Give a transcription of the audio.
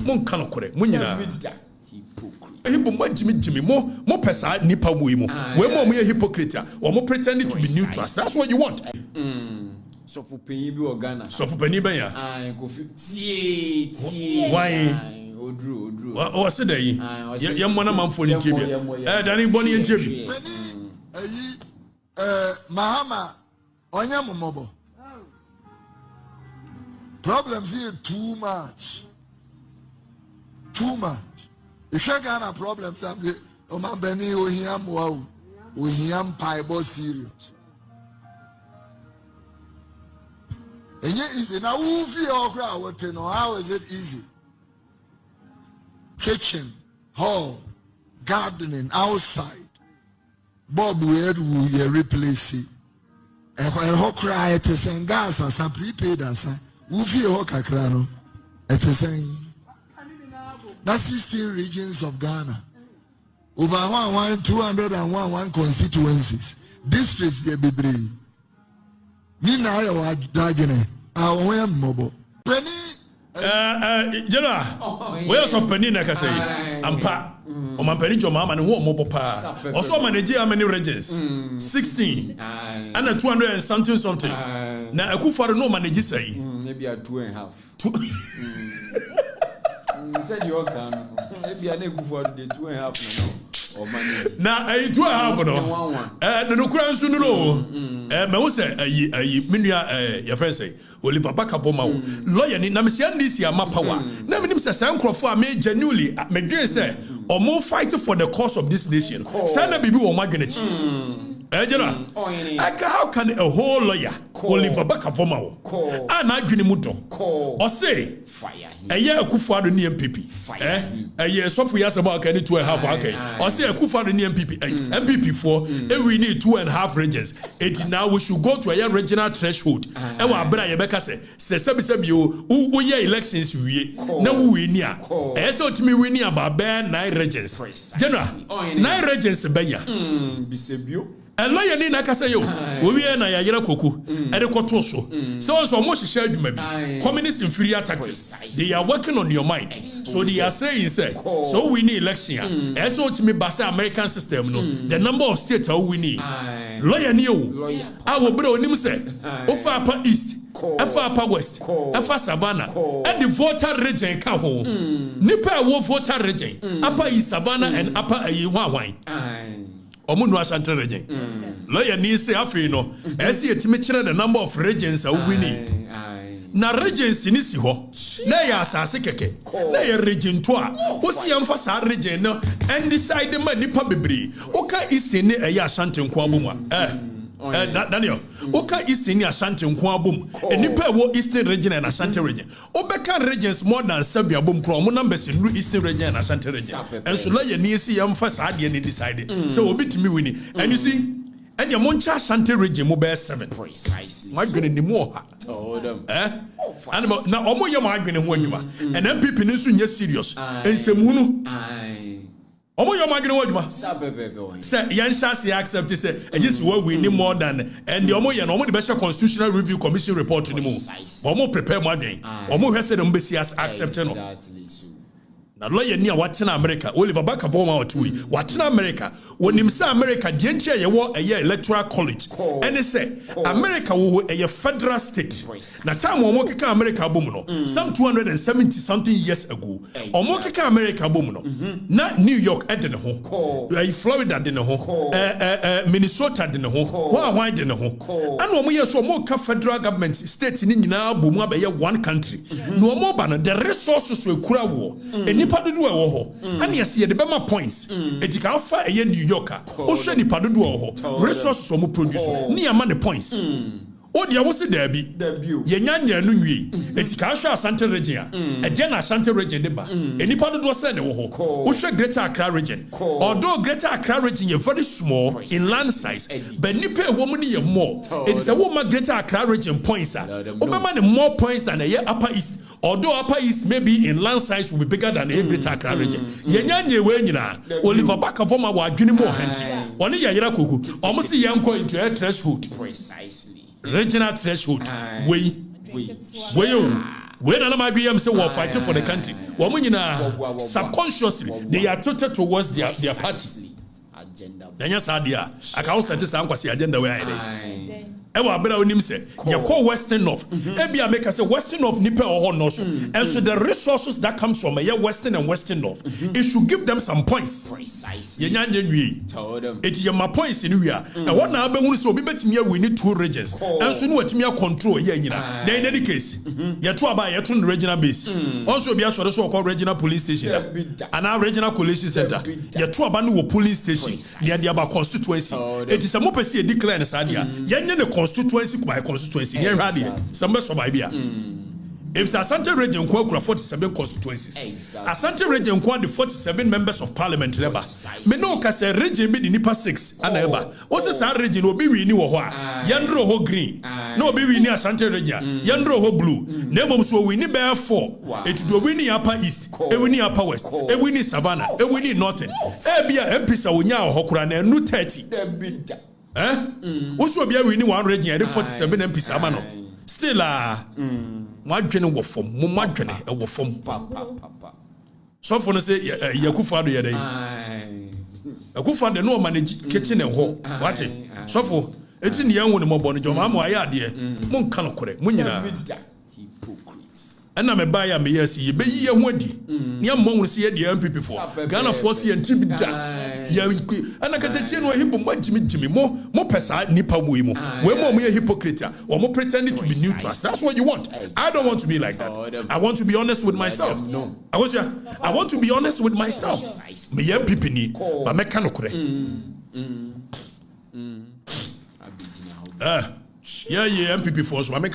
mon kano kore munyina Jimmy mo pesa nipa we mo hypocrite or more pretending to be neutral. That's what you want. So for penny be Ghana. So for penny be ya. Why? Oduro. O say dey. Yam wana manfo ni tebia. Dani boni ntebia. Penny Mahama onya momobo. Problems here too much. If you got a problem, oh my Benny, oh him, wow, oh him, piebo serious. And yet, easy now. Who feel crowd? What you know? How is it easy? Kitchen, hall, gardening, outside. Bob, where do you replace it? And when ho cry, it is in gas and some prepaid as who feel ho kakrano? It is saying. That's 16 regions of Ghana. Over 201 constituencies. Districts they be brave. Nina I dagene. I mobile. Penny. General. Where's some penny na kase? Ampa. O man penny jo mama ne ho mobile pa. Also manage how many regions? 16. And 200 and something. Na Akufo no manage say. Maybe a 2.5. He said you can maybe I need for the 2.5 or money. Now, 2.5 no. No kura nsu no. Me wo say menua your friend say Oliver Bakaboma lawyer ni na me sia ndisi ama power. Na me nim say san krofo a me genuinely me dwen say omo fight for the cause of this nation. Say na bibi wo madwenechi. How can a whole lawyer Oliver Bakaboma na adwene mu do or say fire a year Akufo ni MPP a year sofu yasaba can 2.5 okay or say Akufo ni MPP for we need 2.5 regions it now we should go to a regional threshold e wa bra ye beka say sebi o ye elections wie na we ni a e say otimi we ni about 9 regions general 9 regions be ya bisebio and lawyer ni na kasa yo we na ya yera koku e de koto so mo hihye adwuma bi communist inferior tactics they are working on your mind so they are saying say so we need election e so to me basa American system no the number of states how we need lawyer ni o awo bre onim say ofa apa east afa apa west afa savannah and the voter region ka ho nipa wo voter region apa east savannah and apa ayi hwan Omuno Ashanti region. Lawyer ni say afi no. Esi etimi kire the number of regions a wini. Na regions ni si ho. Na ya asase keke. Na ya region to a. Wosi yamfa sa region no and decide ma nipa bebre. Oka east ni eya Ashanti nko abom Daniel, Oka East in Ashanti Nkwabum, and Nipa wo Eastern region and Ashanti region. Obeka regions more than Serbia boom crom numbers in Eastern region and Ashanti region. And so like you see first and decided. So obi to me winning. And you see, and your Moncha Ashanti region mo bear 7. Precisely. My gonna ni more. And now omo ya my gonna and MPP nisu nye serious. And semunu. Omo your magna waduma say yansha say accept say just what we need more than and the omo ye no omo the best constitutional review commission report ni mo omo prepare mo adwen omo hwe say the embassy has accepted no na lawyer ni a watena America Oliver Bakaboma otui watena America wonim say America de ntia ye wo eye electoral college and say America wo eye federal state na time omo keka America bom no some 270 something years ago omo keka America bom no na New York ede ne ho Florida de ne ho Minnesota de ne ho Hawaii de ne ho and omo ye so omo ka federal government state ni nyina bom abeye one country no omo ba no the resources we kura wo nipa dodo wo ho and yes ye de be ma points etika fa eye New Yorker o hwe nipa dodo wo ho resources omo produce ni ama the points o dia wo se da bi ye nyanya no nwi etika hwe Ashanti region e je na Ashanti region de ba enipa dodo se ne wo ho o hwe Greater Accra region although Greater Accra region ye very small in land size but nipa wo mu ne ye more it is a wo ma Greater Accra region points o be ma ne more points than a Upper East although Upper East maybe in land size will be bigger than the Greater Accra region ye nyanya we nyina Oliver Bakaboma wa adwene mo hanti one ye yera koku omo se ye nko into a threshold precisely regional threshold we When I'm agree, say we're fighting for the country. Subconsciously, they are tilted towards their party. Agenda. Then yes, idea. I can also say some agenda where I ewa abera onim say you call Western North. Ebia make us say Western North nipe or North. And so the resources that comes from a Western and Western North, it should give them some points. Precisely. Told them. It is my points in here. And what now be when so be betimi we need 2 regions. And so no etimi control here nyina. Then in any case, you to about you to regional base. Also be assured so called regional police station. And our regional coalition center. You to about no police station. Near the about constituency. It is a more per se declare na sadia. Yenye constituency by constituency near radio some so by bia if Asante region kwa 47 constituencies Asante region kwa the 47 members of parliament leba me no ka say region be the nipa 6 ana eba o se sa region obi wi ni wo ho a yandro ho green na obi wi ni Asante region yandro ho blue na mom so wi ni be 4 it do wi ni upper east e wi ni upper west e wi ni savannah e wi ni northern e bia MP sa wonya ho kura na enu 30 What's your be winning 1 region 47 MPs amano still madwene wo fom mo madwene e wo fom so for no say Yakufo Addo yedai Yakufo Addo no manage kitchen and ho what so for eti ne yan wo ne mobo no joma ma ya ade mo nka no kore mo nyina and me buy me yes ye be ye ho adi ne am mo se ye de MPP for Ghana force ye nti bi da ya ana katatie no hipo mo jimi mo pesa nipa mo we mo ye hypocrite or mo pretending to be neutral. That's what you want. I don't want to be like that. I want to be honest with myself. I want to be honest with myself. Me ye MPP ni ba me ka no kore yeah MPP for so me